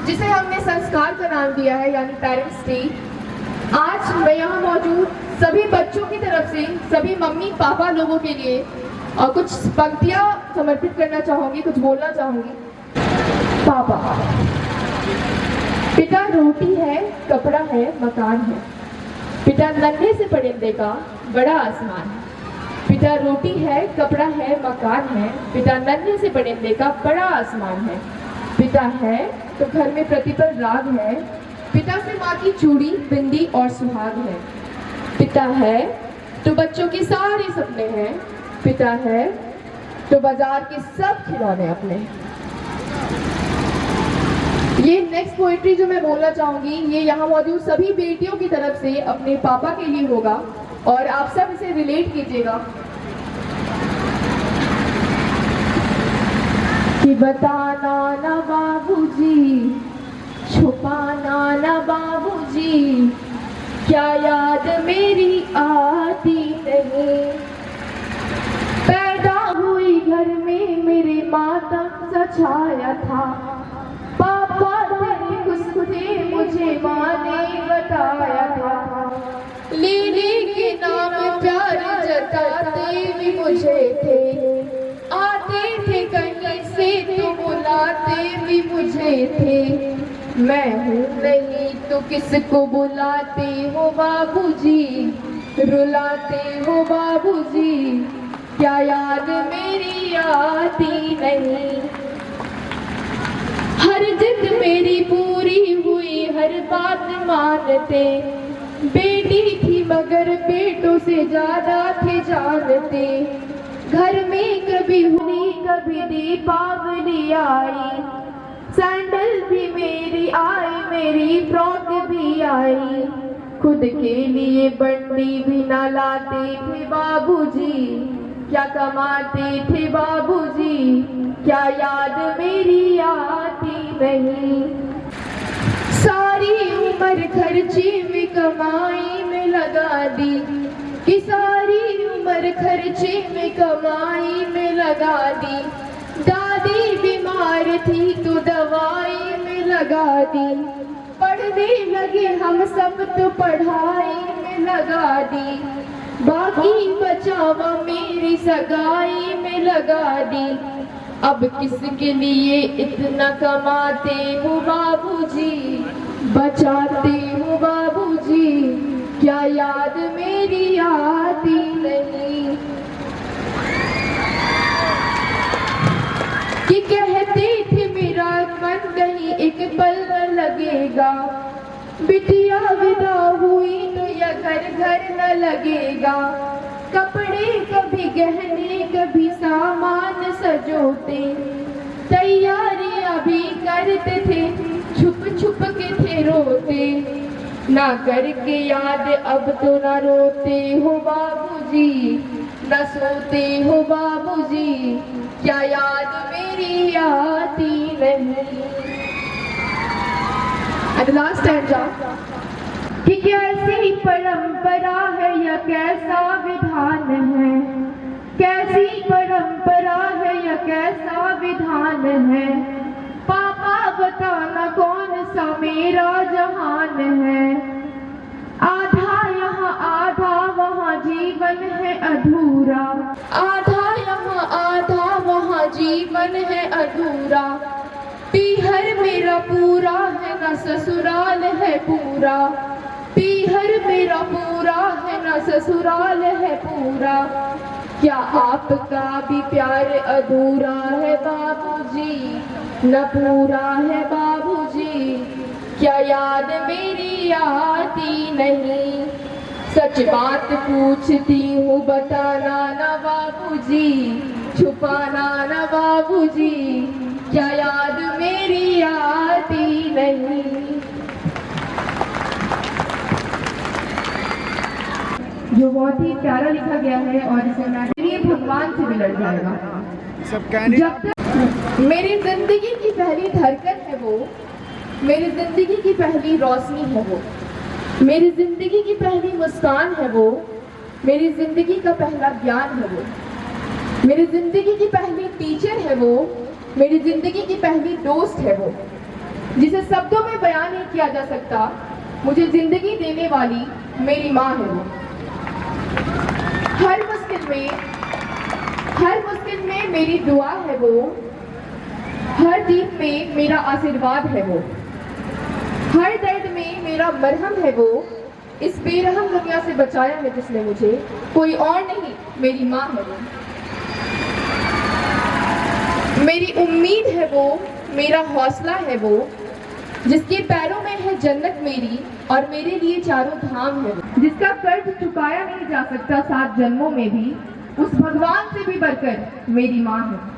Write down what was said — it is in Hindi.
जिसे हमने संस्कार का नाम दिया है यानी पेरेंट्स डे। आज मैं यहाँ मौजूद सभी बच्चों की तरफ से सभी मम्मी पापा लोगों के लिए कुछ पंक्तियाँ समर्पित करना चाहूँगी, कुछ बोलना चाहूँगी। पापा, पिता रोटी है, कपड़ा है, मकान है। पिता नन्हे से परिंदे का बड़ा आसमान है। पिता रोटी है, कपड़ा है, मकान है। पिता नन्हे से परिंदे का बड़ा आसमान है। पिता है तो घर में प्रतिपल राग है। पिता से माँ की चूड़ी, बिंदी और सुहाग है। पिता है तो बच्चों के सारे सपने हैं। पिता है तो बाजार के सब खिलौने अपने हैं। ये नेक्स्ट पोएट्री जो मैं बोलना चाहूंगी ये यहाँ मौजूद सभी बेटियों की तरफ से अपने पापा के लिए होगा और आप सब इसे रिलेट कीजिएगा। कि बताना ना बाबूजी, छुपाना ना बाबूजी, क्या याद मेरी आती नहीं। पैदा हुई घर में मेरे मातम सा छाया था। पापा थे मुझे माँ ने बताया था। लीली के नाम प्यार जताते भी मुझे थे। आते थे कहीं से तो बुलाते भी मुझे थे। मैं हूँ नहीं तो किसको बुलाते हो बाबूजी, रुलाते हो बाबूजी, क्या याद मेरी आती नहीं। हर जिद मेरी पूरी हुई, हर बात मानते। बेटी थी मगर बेटों से ज्यादा थे जानते। घर में कभी हुई कभी दीपावली आई। सैंडल भी मेरी आई, मेरी फ्रॉक भी आई। खुद के लिए बंडी भी ना लाते थे बाबूजी, क्या कमाते थे बाबूजी, क्या याद मेरी आती नहीं। सारी उम्र खर्ची में कमाई में लगा दी। कि सारी उम्र खर्चे में कमाई में लगा दी। दादी बीमार थी तो दवाई में लगा दी। पढ़ने लगे हम सब तो पढ़ाई में लगा दी। बाकी बचावा मेरी सगाई में लगा दी। अब किसके लिए इतना कमाते हो बाबूजी, बचाते हो बाबूजी, क्या याद मेरी आती नहीं। कि कहते थे मेरा मन कहीं एक पल न लगेगा। बिटिया विदा हुई तो यह घर घर न लगेगा। कपड़े कभी गहने कभी सामान सजोते। तैयारियां भी करते थे, छुप छुप के थे रोते। ना करके याद अब तो ना रोते हो बाबूजी, न सोते हो बाबूजी, क्या याद मेरी आती नहीं। At last stanza. कि कैसी परंपरा है या कैसा विधान है। कैसी परंपरा है या कैसा विधान है। पापा बताना कौन सा मेरा जहान है। आधा यहाँ आधा वहाँ जीवन है अधूरा। आधा यहाँ आधा वहाँ जीवन है अधूरा। पीहर मेरा पूरा है न ससुराल है पूरा। पीहर मेरा पूरा है न ससुराल है पूरा। क्या आपका भी प्यार अधूरा है बाबूजी, न पूरा है बाबूजी, क्या याद मेरी आती नहीं। सच बात पूछती हूँ बताना न बाबूजी, छुपाना न बाबूजी, क्या याद मेरी आती नहीं। जो बहुत ही प्यारा लिखा गया है और इसे मैं भगवान से भी लड़ जाएगा। जब तक मेरी जिंदगी की पहली धड़कन है वो, मेरी जिंदगी की पहली रोशनी है वो, मेरी जिंदगी की पहली मुस्कान है वो, मेरी जिंदगी का पहला ज्ञान है वो, मेरी जिंदगी की पहली टीचर है वो, मेरी जिंदगी की पहली दोस्त है वो, जिसे शब्दों में बयान नहीं किया जा सकता, मुझे जिंदगी देने वाली मेरी माँ है वो। हर मुश्किल में मेरी दुआ है वो, हर दीप में मेरा आशीर्वाद है वो, हर दर्द में मेरा मरहम है वो। इस बेरहम दुनिया से बचाया है जिसने मुझे, कोई और नहीं, मेरी माँ है वो। मेरी उम्मीद है वो, मेरा हौसला है वो, जिसके पैरों में है जन्नत मेरी और मेरे लिए चारों धाम है वो। जिसका कर्ज चुकाया नहीं जा सकता 7 जन्मों में भी, उस भगवान से भी बढ़कर मेरी माँ है।